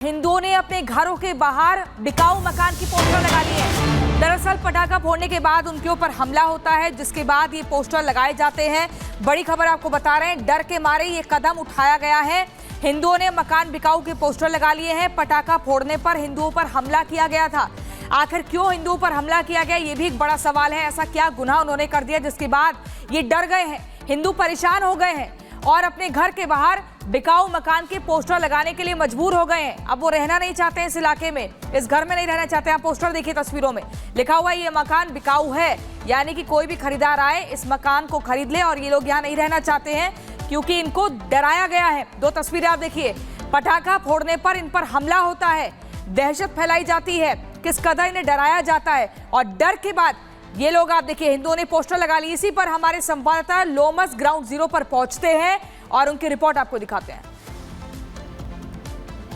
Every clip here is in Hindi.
हिंदुओं ने अपने घरों के बाहर बिकाऊ मकान की पोस्टर लगा ली है। दरअसल पटाखा फोड़ने के बाद उनके ऊपर हमला होता है, जिसके बाद ये पोस्टर लगाए जाते हैं। बड़ी खबर आपको बता रहे हैं, डर के मारे ये कदम उठाया गया है। हिंदुओं ने मकान बिकाऊ के पोस्टर लगा लिए हैं। पटाखा फोड़ने पर हिंदुओं पर हमला किया गया था। आखिर क्यों हिंदुओं पर हमला किया गया, ये भी एक बड़ा सवाल है। ऐसा क्या गुनाह उन्होंने कर दिया जिसके बाद ये डर गए हैं, हिंदू परेशान हो गए हैं और अपने घर के बाहर बिकाऊ मकान के पोस्टर लगाने के लिए मजबूर हो गए हैं। अब वो रहना नहीं चाहते हैं इस इलाके में, इस घर में नहीं रहना चाहते हैं। पोस्टर देखिए, तस्वीरों में लिखा हुआ है ये मकान बिकाऊ है, यानी कि कोई भी खरीदार आए इस मकान को खरीद ले और ये लोग यहाँ नहीं रहना चाहते हैं क्योंकि इनको डराया गया है। दो तस्वीरें आप देखिए, पटाखा फोड़ने पर इन पर हमला होता है, दहशत फैलाई जाती है, किस कदर इन्हें डराया जाता है और डर के बाद ये लोग आप देखिए हिंदुओं ने पोस्टर लगा ली। इसी पर हमारे संवाददाता लोमस ग्राउंड जीरो पर पहुंचते हैं और उनकी रिपोर्ट आपको दिखाते हैं।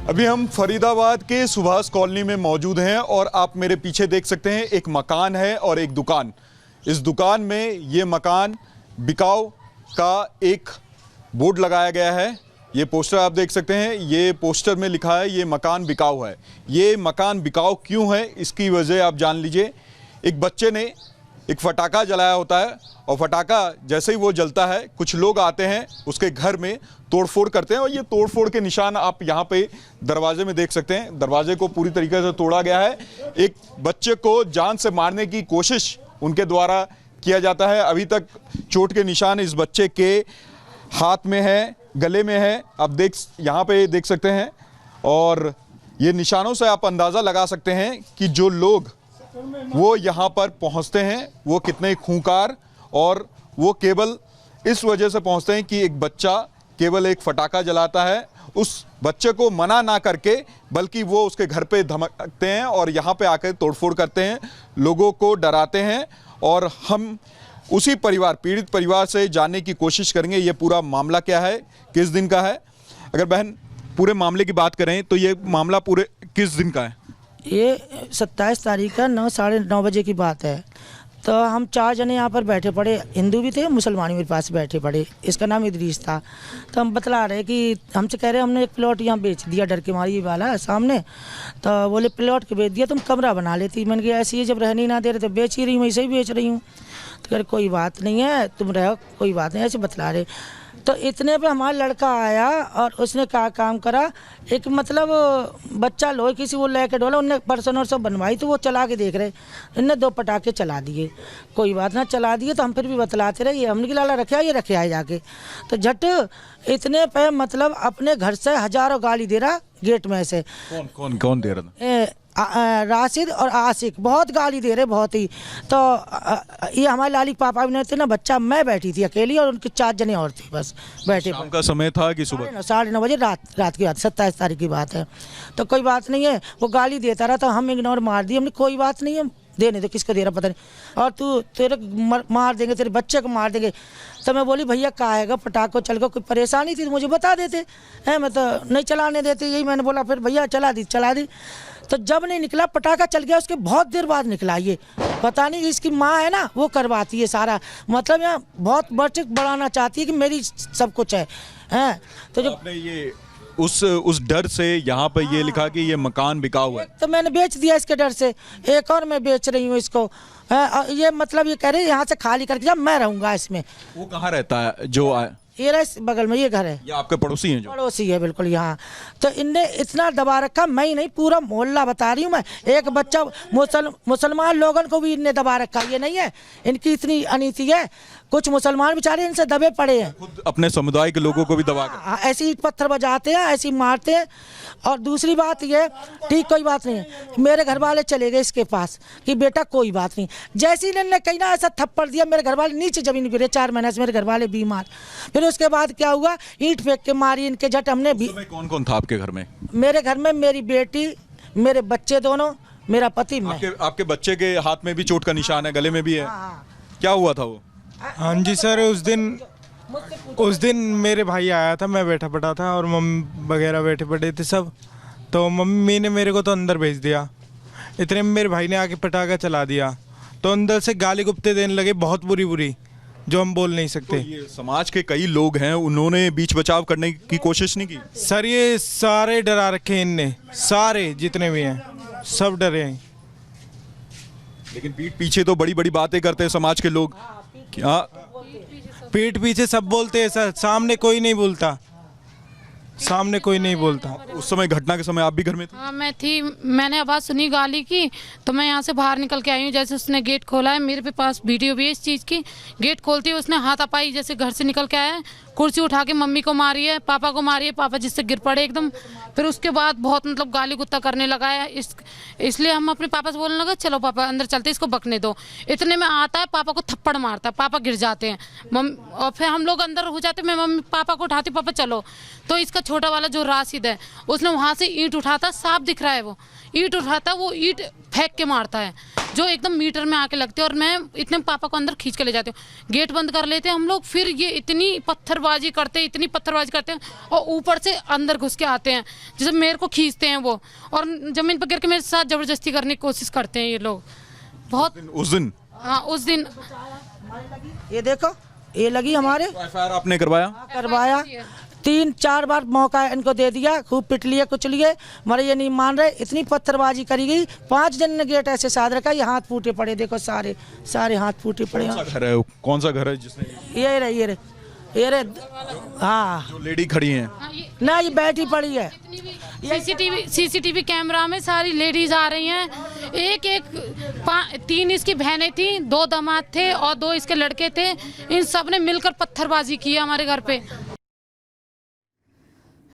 अभी हम फरीदाबाद के सुभाष कॉलोनी में मौजूद हैं और आप मेरे पीछे देख सकते हैं एक मकान है और एक दुकान। इस दुकान में ये मकान बिकाऊ का एक बोर्ड लगाया गया है। ये पोस्टर आप देख सकते हैं, ये पोस्टर में लिखा है ये मकान बिकाऊ है। ये मकान बिकाऊ क्यों है इसकी वजह आप जान लीजिए। एक बच्चे ने एक फटाका जलाया होता है और फटाका जैसे ही वो जलता है कुछ लोग आते हैं उसके घर में तोड़फोड़ करते हैं और ये तोड़फोड़ के निशान आप यहाँ पे दरवाजे में देख सकते हैं। दरवाजे को पूरी तरीके से तोड़ा गया है। एक बच्चे को जान से मारने की कोशिश उनके द्वारा किया जाता है। अभी तक चोट के निशान इस बच्चे के हाथ में है, गले में है, आप यहाँ पे देख सकते हैं और ये निशानों से आप अंदाज़ा लगा सकते हैं कि जो लोग वो यहाँ पर पहुँचते हैं वो कितने खूंखार और वो केवल इस वजह से पहुँचते हैं कि एक बच्चा केवल एक फटाका जलाता है। उस बच्चे को मना ना करके बल्कि वो उसके घर पे धमकते हैं और यहाँ पे आकर तोड़फोड़ करते हैं, लोगों को डराते हैं। और हम उसी परिवार, पीड़ित परिवार से जानने की कोशिश करेंगे ये पूरा मामला क्या है, किस दिन का है। अगर बहन पूरे मामले की बात करें तो ये मामला पूरे किस दिन का है? ये 27 तारीख का 9-9:30 बजे की बात है। तो हम 4 जने यहाँ पर बैठे पड़े, हिंदू भी थे मुसलमान भी मेरे पास बैठे पड़े। इसका नाम इदरीस था। तो हम बतला रहे कि हमसे कह रहे हमने एक प्लॉट यहाँ बेच दिया, डर के मारी वाला है सामने। तो बोले प्लॉट के बेच दिया, तुम कमरा बना लेती। मैंने कहा ऐसी है, जब रहने ही ना दे रहे तो बेच ही रही हूँ, ऐसे ही बेच रही हूँ। तो कह रहे कोई बात नहीं है, तुम रहो, कोई बात नहीं, ऐसे बतला रहे। तो इतने पे हमारा लड़का आया और उसने क्या काम करा, एक मतलब बच्चा लो किसी वो लेके डोला, उनने पर्सन और सब बनवाई तो वो चला के देख रहे, इनने 2 पटाखे चला दिए। कोई बात ना, चला दिए तो हम फिर भी बतलाते रहे, ये हमने कि लाला रखे, ये रखे आए जाके। तो झट इतने पे मतलब अपने घर से हजारों गाली दे रहा गेट में से। कौन दे रहा था? राशिद और आशिक बहुत गाली दे रहे, बहुत ही। तो ये हमारे लाली पापा भी नहीं थे ना, बच्चा मैं बैठी थी अकेली और उनके 4 जने और थे बस बैठे। शाम का समय था कि सुबह? 9:30 बजे रात की बात, 27 तारीख की बात है। तो कोई बात नहीं है, वो गाली देता रहा तो हम इग्नोर मार दिए। हमने कोई बात नहीं है, देने दो, किसको दे रहा पता नहीं, और तू तेरे मार देंगे, तेरे बच्चे को मार देंगे। तो मैं बोली भैया क्या आएगा, पटाखो चल गया, कोई परेशानी थी तो मुझे बता देते हैं, मैं तो नहीं चलाने देते। यही मैंने बोला, फिर भैया चला दी। तो जब नहीं निकला पटाखा चल गया, उसके बहुत देर बाद निकला। ये पता नहीं, इसकी माँ है ना वो करवाती है सारा, मतलब यहाँ बहुत बढ़ाना चाहती है कि मेरी सब कुछ है। तो जो आपने ये उस डर से यहाँ पे ये लिखा कि ये मकान बिकाऊ है, तो मैंने बेच दिया इसके डर से। एक और मैं बेच रही हूँ इसको। ये मतलब ये कह रहे यहाँ से खाली करके जब मैं रहूँगा इसमें। वो कहाँ रहता है जो ये रहे बगल में, ये घर है। ये आपके पड़ोसी हैं? जो पड़ोसी है बिल्कुल यहाँ। तो इनने इतना दबा रखा, मैं ही नहीं पूरा मोहल्ला बता रही हूँ मैं। एक बच्चा मुसलमान लोगों को भी इनने दबा रखा, ये नहीं है इनकी इतनी अनीति है। कुछ मुसलमान बेचारे इनसे दबे पड़े हैं, खुद अपने समुदाय के लोगों को भी दबा कर ऐसे ईंट पत्थर बजाते हैं, ऐसे मारते हैं। और दूसरी बात ये, ठीक कोई बात नहीं है, मेरे घर वाले चले गए इसके पास कि बेटा कोई बात नहीं। जैसे ही इन्होंने कहीं ना ऐसा थप्पड़ दिया, मेरे घर वाले नीचे जमीन गिरे। 4 महीने से मेरे घर वाले बीमार। फिर उसके बाद क्या हुआ, ईंट फेंक के मारी इनके झट। हमने भी कौन था आपके घर में? मेरे घर में मेरी बेटी, मेरे बच्चे दोनों, मेरा पति, मैं। आपके बच्चे के हाथ में भी चोट का निशान है, गले में भी है। क्या हुआ था वो? हाँ जी सर, उस दिन मेरे भाई आया था, मैं बैठा पड़ा था और मम्मी वगैरह बैठे पड़े थे सब। तो मम्मी ने मेरे को तो अंदर भेज दिया। इतने में मेरे भाई ने आके पटाखा चला दिया, तो अंदर से गाली गुप्ते देने लगे बहुत बुरी। जो हम बोल नहीं सकते। ये समाज के कई लोग हैं, उन्होंने बीच बचाव करने की कोशिश नहीं की? सर ये सारे डरा रखे हैं इनने, सारे जितने भी हैं सब डरे हैं। लेकिन पीठ पीछे तो बड़ी बड़ी बातें करते हैं समाज के लोग। क्या पीठ पीछे सब बोलते हैं सर, सामने कोई नहीं बोलता, सामने कोई नहीं बोलता। उस समय, घटना के समय आप भी घर में थे? हाँ मैं थी, मैंने आवाज़ सुनी गाली की तो मैं यहाँ से बाहर निकल के आई हूँ। जैसे उसने गेट खोला है, मेरे पे पास वीडियो भी है इस चीज़ की, गेट खोलती है उसने हाथापाई जैसे घर से निकल के आया है, कुर्सी उठा के मम्मी को मारी है, पापा को मारी है, पापा जिससे गिर पड़े एकदम। फिर उसके बाद बहुत मतलब गाली गुत्ता करने लगा है। इसलिए हम अपने पापा से बोलने लगे चलो पापा अंदर चलते, इसको बकने दो। इतने में आता है, पापा को थप्पड़ मारता है, पापा गिर जाते हैं। और फिर हम लोग अंदर हो जाते, मैं मम्मी पापा को उठाती, पापा चलो। तो इसका छोटा वाला जो राशिद है उसने वहाँ से ईंट उठाता, साफ दिख रहा है वो ईंट उठाता, वो ईंट फेंक के मारता है जो एकदम मीटर में आके लगती है। और मैं इतने पापा को अंदर खींच के ले जाती हूँ, गेट बंद कर लेते हैं हम लोग। फिर ये इतनी पत्थरबाजी करते हैं, इतनी पत्थरबाजी करते हैं और ऊपर से अंदर घुस के आते हैं, जैसे मेरे को खींचते हैं वो, और जमीन पर गिर के मेरे साथ जबरदस्ती करने की कोशिश करते हैं ये लोग बहुत। उस दिन? हाँ उस दिन। ये देखो, ये लगी हमारे। एफआईआर आपने करवाया 3-4 बार मौका इनको दे दिया, खूब पिट लिए कुछ लिए, मरे ये नहीं मान रहे। इतनी पत्थरबाजी करी गई, 5 जन ने गेट ऐसे साध रखा, ये हाथ फूटे पड़े, देखो सारे सारे हाथ फूटे पड़े। कौन सा घर है जिसने? ये रे हाँ, जो लेडी खड़ी हैं ना, ये बैठी पड़ी है। सीसीटीवी कैमरा में सारी लेडीज आ रही हैं। 3 इसकी बहनें थी, 2 दामाद थे और 2 इसके लड़के थे। इन सब ने मिलकर पत्थरबाजी की है हमारे घर पे।